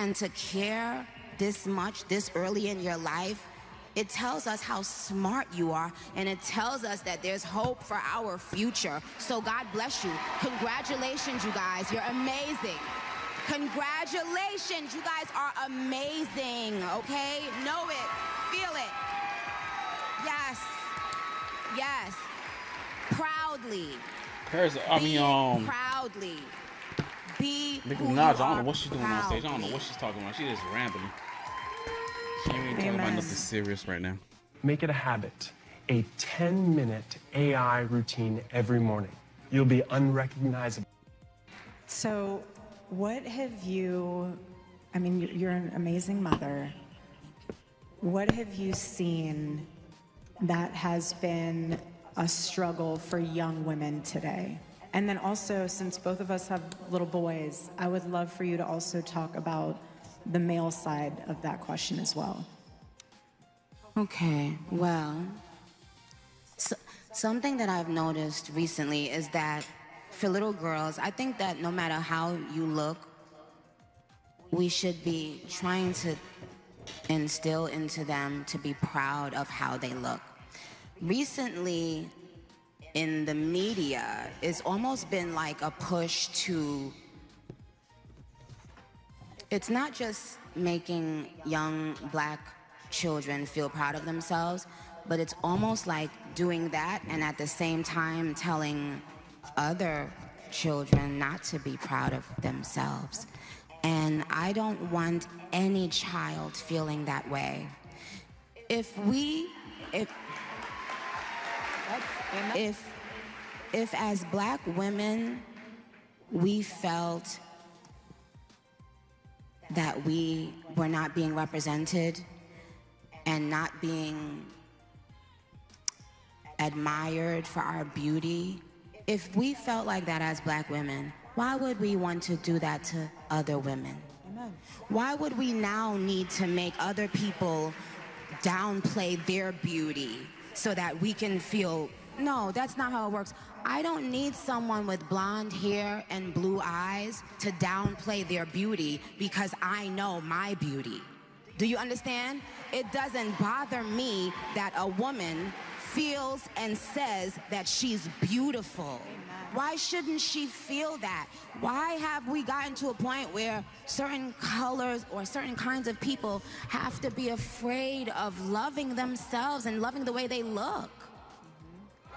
and to care this much, this early in your life, it tells us how smart you are, and it tells us that there's hope for our future. So God bless you. Congratulations, you guys. You're amazing. Congratulations. You guys are amazing, okay? Know it. Feel it. Yes. Yes. Proudly. Proudly. Be Nicki who Minaj, you I don't are know what she's doing on stage. I don't know proudly. what she's talking about. She just rambling. She ain't talking about nothing serious right now. Make it a habit. A 10-minute AI routine every morning. You'll be unrecognizable. So, what have you, I mean, you're an amazing mother. What have you seen that has been a struggle for young women today? And then also, since both of us have little boys, I would love for you to also talk about the male side of that question as well. Okay, well, something that I've noticed recently is that for little girls, I think that no matter how you look, we should be trying to instill into them to be proud of how they look. Recently, in the media, it's almost been like a push to, it's not just making young Black children feel proud of themselves, but it's almost like doing that and at the same time telling other children not to be proud of themselves. And I don't want any child feeling that way. If as Black women, we felt that we were not being represented and not being admired for our beauty, if we felt like that as Black women, why would we want to do that to other women? Amen. Why would we now need to make other people downplay their beauty so that we can feel, no, that's not how it works. I don't need someone with blonde hair and blue eyes to downplay their beauty because I know my beauty. Do you understand? It doesn't bother me that a woman feels and says that she's beautiful. Why shouldn't she feel that? Why have we gotten to a point where certain colors or certain kinds of people have to be afraid of loving themselves and loving the way they look?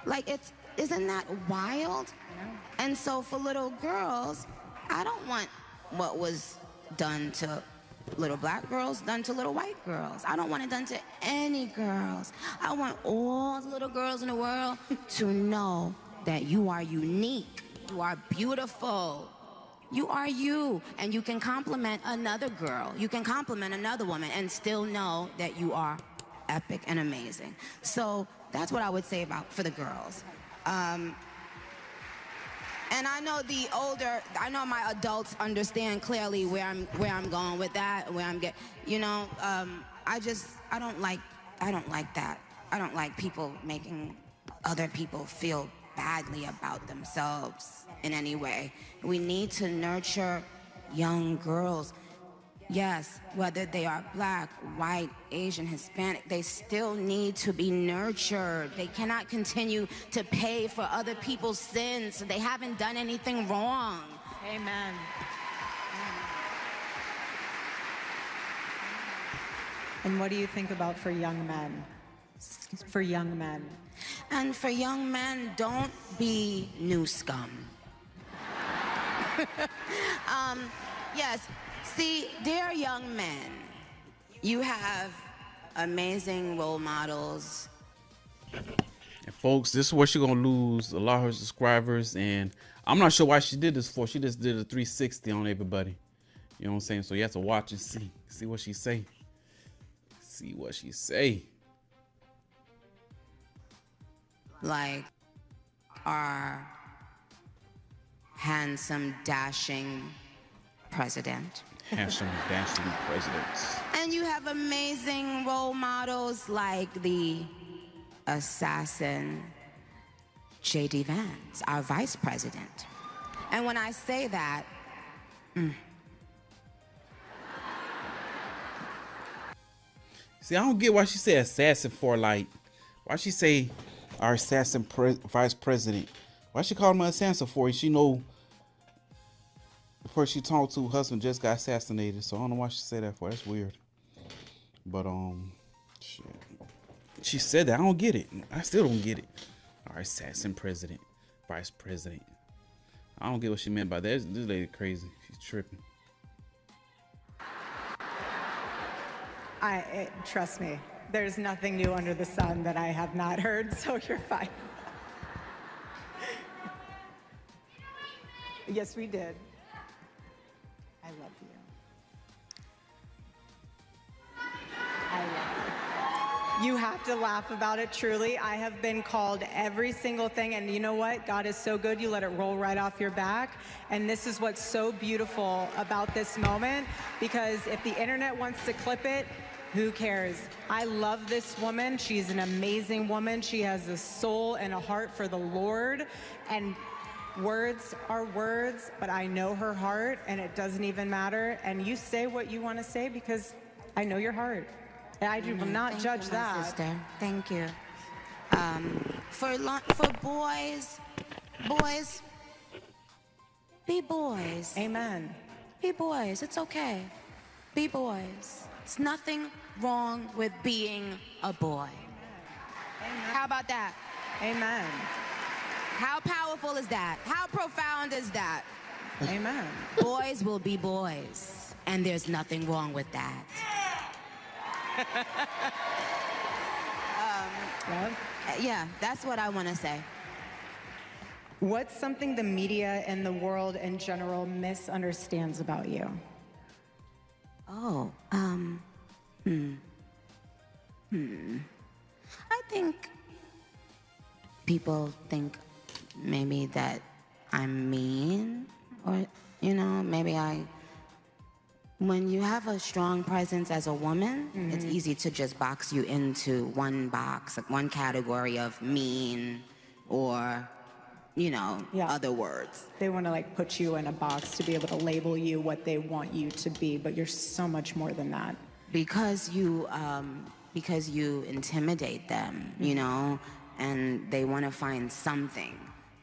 Like, isn't that wild? And so for little girls, I don't want what was done to little Black girls done to little white girls. I don't want it done to any girls. I want all the little girls in the world to know that you are unique, you are beautiful, you are you, and you can compliment another girl, you can compliment another woman and still know that you are epic and amazing. So that's what I would say for the girls. And I know I know my adults understand clearly where I'm going with that, I don't like that. I don't like people making other people feel badly about themselves in any way. We need to nurture young girls. Yes, whether they are Black, white, Asian, Hispanic, they still need to be nurtured. They cannot continue to pay for other people's sins. They haven't done anything wrong. Amen. And what do you think about for young men? For young men. And for young men, don't be new scum. Yes. See, dear young men, you have amazing role models. And folks, this is where she's gonna lose a lot of her subscribers, and I'm not sure why she did this for. She just did a 360 on everybody. You know what I'm saying? So you have to watch and see what she say. See what she say. Like our handsome, dashing president. Handsome, dashing presidents. And you have amazing role models like the assassin J.D. Vance, our vice president. And when I say that, See, I don't get why she said assassin for, like, why she say our assassin vice president? Why she call him an assassin for? She know the person she talked to, husband just got assassinated, so I don't know why she said that for. That's weird. But shit. She said that. I don't get it. I still don't get it. Our assassin president, vice president. I don't get what she meant by that. This lady crazy. She's tripping. Trust me, there's nothing new under the sun that I have not heard, so you're fine. Yes, we did. I love you. I love you. You have to laugh about it, truly. I have been called every single thing, and you know what? God is so good, you let it roll right off your back. And this is what's so beautiful about this moment, because if the internet wants to clip it, who cares? I love this woman. She's an amazing woman. She has a soul and a heart for the Lord. And words are words, but I know her heart, and it doesn't even matter. And you say what you want to say because I know your heart. And I will not judge that. Sister. Thank you. For boys, be boys. Amen. Be boys. It's okay. Be boys. It's nothing wrong with being a boy. Amen. How about that? Amen. How powerful is that? How profound is that? Amen. Boys will be boys, and there's nothing wrong with that. Yeah, that's what I want to say. What's something the media and the world in general misunderstands about you? Oh, I think people think maybe that I'm mean, or, maybe when you have a strong presence as a woman, it's easy to just box you into one box, like one category of mean or, other words. They want to put you in a box to be able to label you what they want you to be, but you're so much more than that. Because you intimidate them, and they want to find something.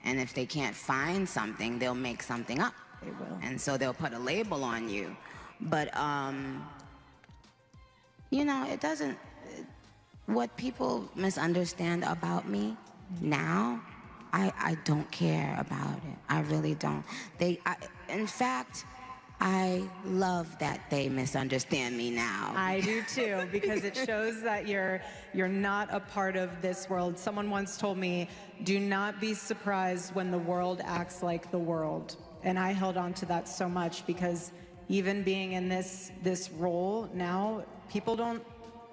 And if they can't find something, they'll make something up. They will. And so they'll put a label on you. But, it doesn't, what people misunderstand about me now, I don't care about it. I really don't. In fact, I love that they misunderstand me now. I do too, because it shows that you're not a part of this world. Someone once told me, do not be surprised when the world acts like the world. And I held on to that so much, because even being in this role now,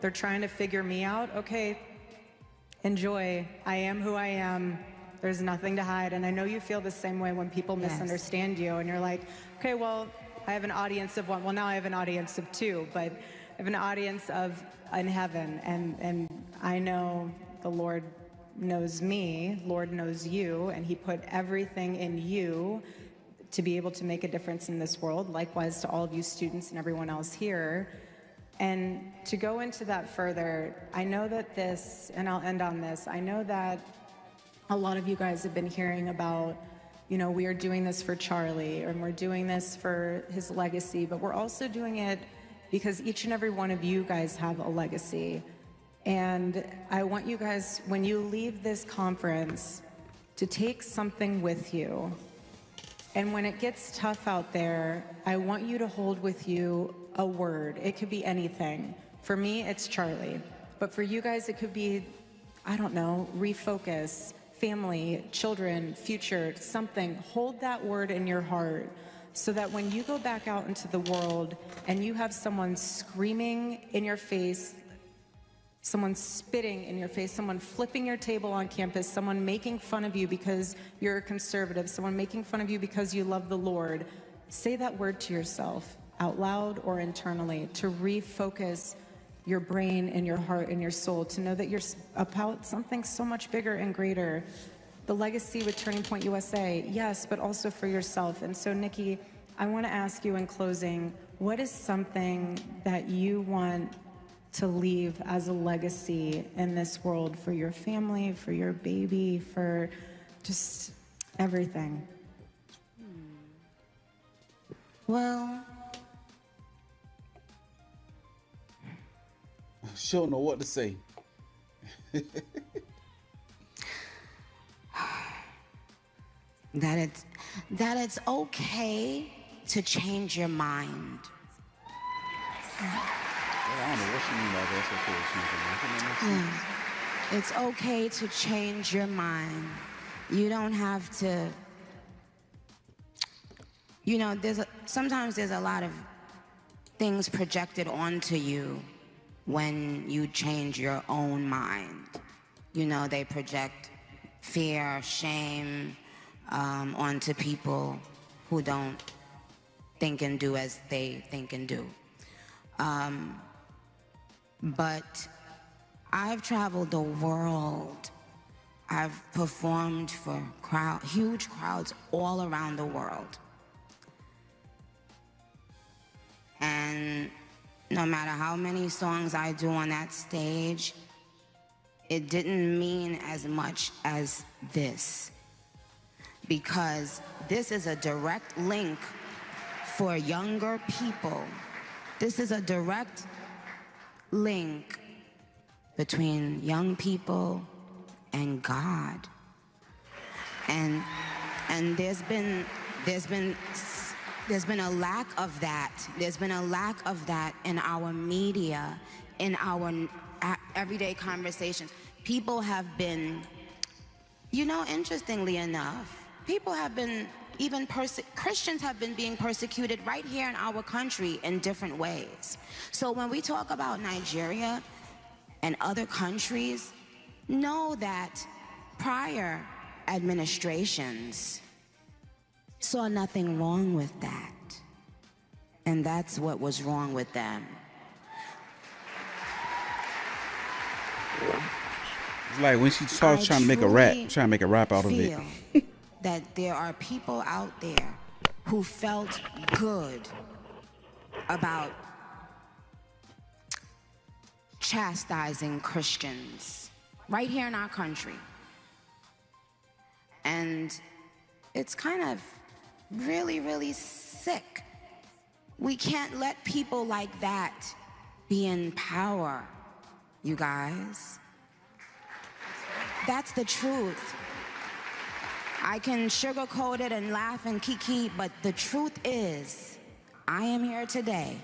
they're trying to figure me out. Okay, enjoy. I am who I am. There's nothing to hide. And I know you feel the same way when people misunderstand you, and you're like, okay, well, I have an audience of one. Well, now I have an audience of two, but I have an audience in heaven, and I know the Lord knows me, Lord knows you, and he put everything in you to be able to make a difference in this world. Likewise to all of you students and everyone else here. And to go into that further, I know that and I'll end on this, I know that a lot of you guys have been hearing about, we are doing this for Charlie, and we're doing this for his legacy, but we're also doing it because each and every one of you guys have a legacy. And I want you guys, when you leave this conference, to take something with you. And when it gets tough out there, I want you to hold with you a word. It could be anything. For me, it's Charlie. But for you guys, it could be, I don't know, refocus, family, children, future, something. Hold that word in your heart, so that when you go back out into the world and you have someone screaming in your face, someone spitting in your face, someone flipping your table on campus, someone making fun of you because you're a conservative, someone making fun of you because you love the Lord, say that word to yourself out loud or internally, to refocus your brain and your heart and your soul, to know that you're about something so much bigger and greater. The legacy with Turning Point USA, yes, but also for yourself. And so, Nikki, I want to ask you in closing, what is something that you want to leave as a legacy in this world for your family, for your baby, for just everything? Well, She don't know what to say. that it's okay to change your mind. I don't know what she mean by that. That's okay. She's a man. It's okay to change your mind. You don't have to, you know, sometimes there's a lot of things projected onto you when you change your own mind. You know, they project fear, shame onto people who don't think and do as they think and do. But I've traveled the world. I've performed for huge crowds all around the world. And no matter how many songs I do on that stage, it didn't mean as much as this. Because this is a direct link for younger people. This is a direct link between young people and God. And there's been a lack of that. There's been a lack of that in our media, in our everyday conversations. People have been, you know, interestingly enough, people have been, Christians have been being persecuted right here in our country in different ways. So when we talk about Nigeria and other countries, know that prior administrations saw nothing wrong with that. And that's what was wrong with them. It's like when she starts trying to make a rap out of it. That there are people out there who felt good about chastising Christians right here in our country. And it's kind of really, really sick. We can't let people like that be in power, you guys. That's the truth. I can sugarcoat it and laugh and kiki, but the truth is, I am here today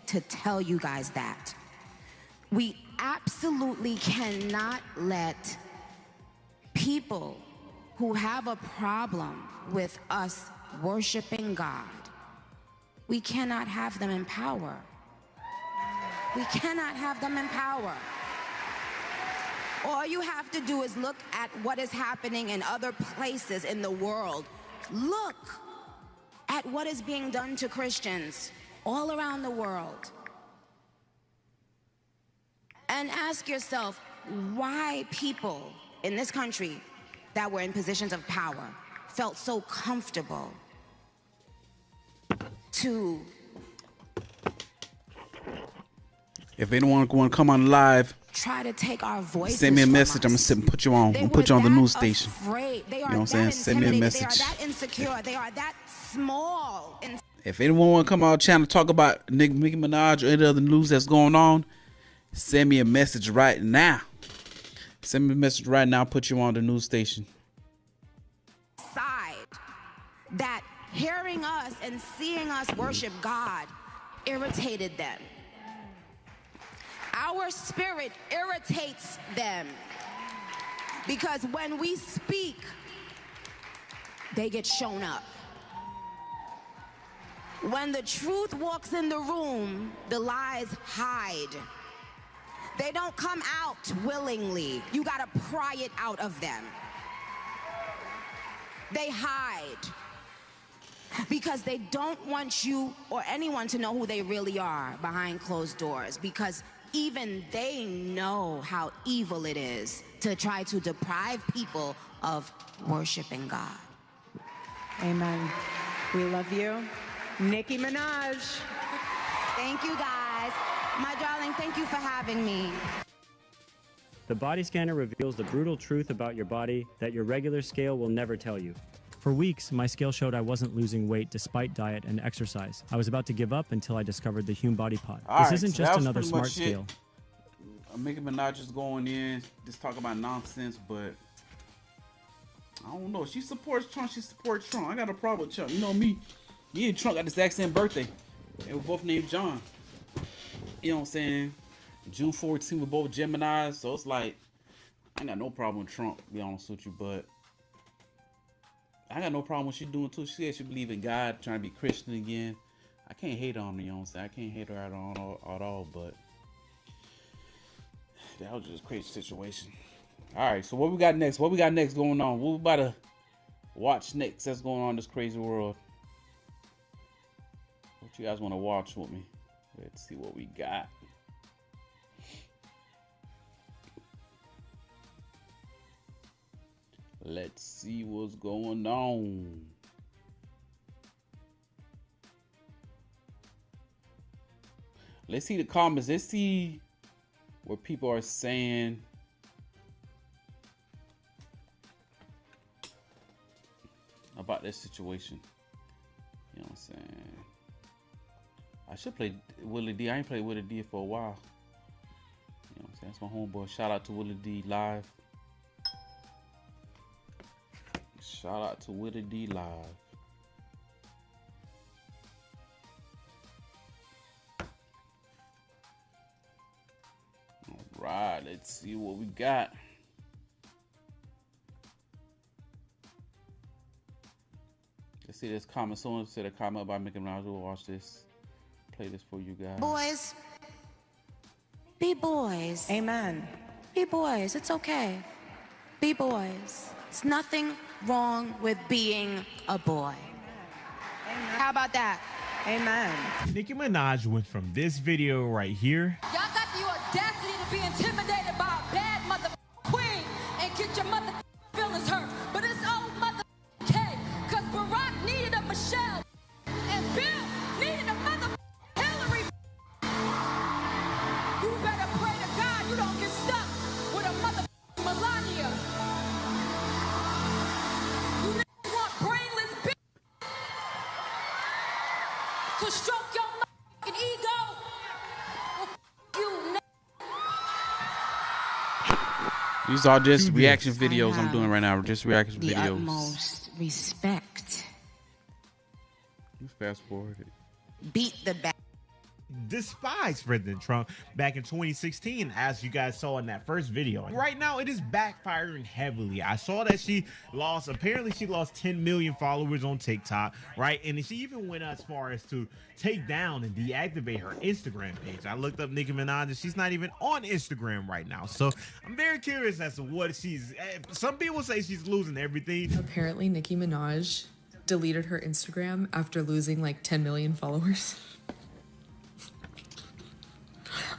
to tell you guys that. We absolutely cannot let people who have a problem with us worshiping God, we cannot have them in power. We cannot have them in power. All you have to do is look at what is happening in other places in the world. Look at what is being done to Christians all around the world. And ask yourself why people in this country that were in positions of power felt so comfortable to... If anyone want to come on live, try to take our voices. Send me a message. I'm gonna sit and put you on. I'm gonna put you on the news station. Afraid. They are, you know what I'm saying? Send me a message. They are that insecure. They are that small. If anyone want to come on our channel talk about Nicki Minaj or any other news that's going on, send me a message right now. Send me a message right now. I'll put you on the news station. Side that hearing us and seeing us worship God irritated them. Our spirit irritates them because when we speak, they get shown up. When the truth walks in the room, the lies hide. They don't come out willingly. You gotta pry it out of them. They hide because they don't want you or anyone to know who they really are behind closed doors, because even they know how evil it is to try to deprive people of worshiping God. Amen. We love you. Nicki Minaj. Thank you, guys. My darling, thank you for having me. The body scanner reveals the brutal truth about your body that your regular scale will never tell you. For weeks, my scale showed I wasn't losing weight despite diet and exercise. I was about to give up until I discovered the Hume Body Pod. All This right, isn't so just that was another pretty smart much it. scale. Nicki Minaj is going in, just talking about nonsense, but I don't know. She supports Trump. She supports Trump. I got a problem with Trump. You know me. Me and Trump got this exact same birthday. And we're both named John. You know what I'm saying? June 14th, we're both Geminis. So it's like, I ain't got no problem with Trump, to be honest with you. But I got no problem with she doing too. She said she believe in God, trying to be Christian again. I can't hate on her, you know what I'm saying? I can't hate her at all, but that was just a crazy situation. All right, so what we got next? What we got next going on? What we about to watch next that's going on in this crazy world? What you guys want to watch with me? Let's see what we got. Let's see what's going on. Let's see the comments. Let's see what people are saying. About this situation. You know what I'm saying? I should play Willie D. I ain't played Willie D for a while. You know what I'm saying? That's my homeboy. Shout out to Willie D live. Shout out to Willie D live. All right, let's see what we got. Let's see this comment. Someone said a comment about Nicki Minaj. We'll watch this. Play this for you guys. Boys, be boys. Amen. Be boys. It's okay. Be boys. It's nothing wrong with being a boy. How about that? Amen. Nicki Minaj went from this video right here. Y'all got the audacity to be intimidated by a bad mother queen and get your mother feelings hurt. But it's old mother K, cause Barack needed a Michelle and Bill needed a mother Hillary. You better pray to God you don't get stuck with a mother Melania. You niggas want brainless bitch to stroke your motherfucking ego. Well, you niggas. These are just Do this. reaction videos I I'm doing right now. Just reaction The videos. utmost respect. Let's fast forward it. Beat the bad. Despised President Trump back in 2016, as you guys saw in that first video. Right now, it is backfiring heavily. I saw that apparently she lost 10 million followers on TikTok, right? And she even went as far as to take down and deactivate her Instagram page. I looked up Nicki Minaj and she's not even on Instagram right now. So I'm very curious as to what some people say she's losing everything. Apparently, Nicki Minaj deleted her Instagram after losing like 10 million followers.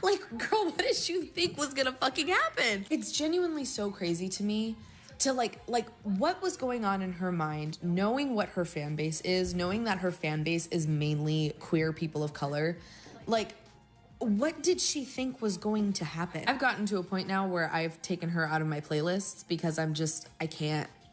Like, girl, what did you think was gonna fucking happen? It's genuinely so crazy to me to like what was going on in her mind, knowing what her fan base is, knowing that her fan base is mainly queer people of color. Like, what did she think was going to happen? I've gotten to a point now where I've taken her out of my playlists because I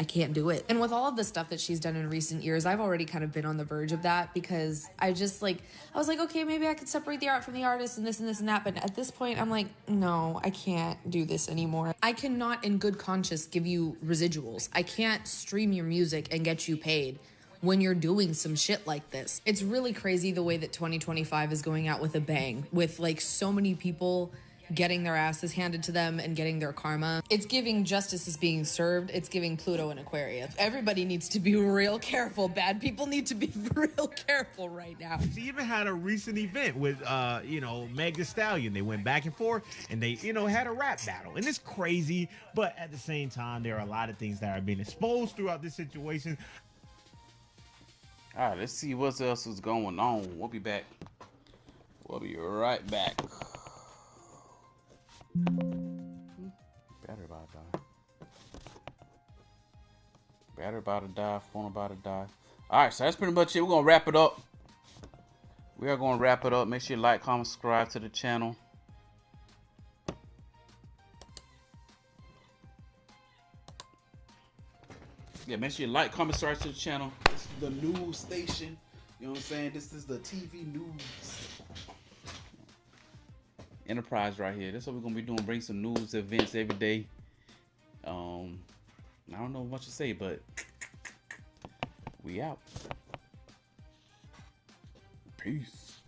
can't do it. And with all of the stuff that she's done in recent years, I've already kind of been on the verge of that because I was like, okay, maybe I could separate the art from the artist and this and this and that. But at this point, I'm like, no, I can't do this anymore. I cannot in good conscience give you residuals. I can't stream your music and get you paid when you're doing some shit like this. It's really crazy the way that 2025 is going out with a bang, with like so many people getting their asses handed to them and getting their karma. It's giving justice is being served. It's giving Pluto and Aquarius. Everybody needs to be real careful. Bad people need to be real careful right now. She even had a recent event with, Meg Thee Stallion. They went back and forth and they, had a rap battle. And it's crazy, but at the same time, there are a lot of things that are being exposed throughout this situation. All right, let's see what else is going on. We'll be back. We'll be right back. Battery about to die. Battery about to die. Phone about to die. All right, so that's pretty much it. We're gonna wrap it up. We are going to wrap it up. Make sure you like, comment, subscribe to the channel. Yeah, make sure you like, comment, subscribe to the channel. This is the news station. You know what I'm saying? This is the TV news enterprise right here. That's what we're going to be doing. Bring some news events every day. I don't know what to say, but we out. Peace.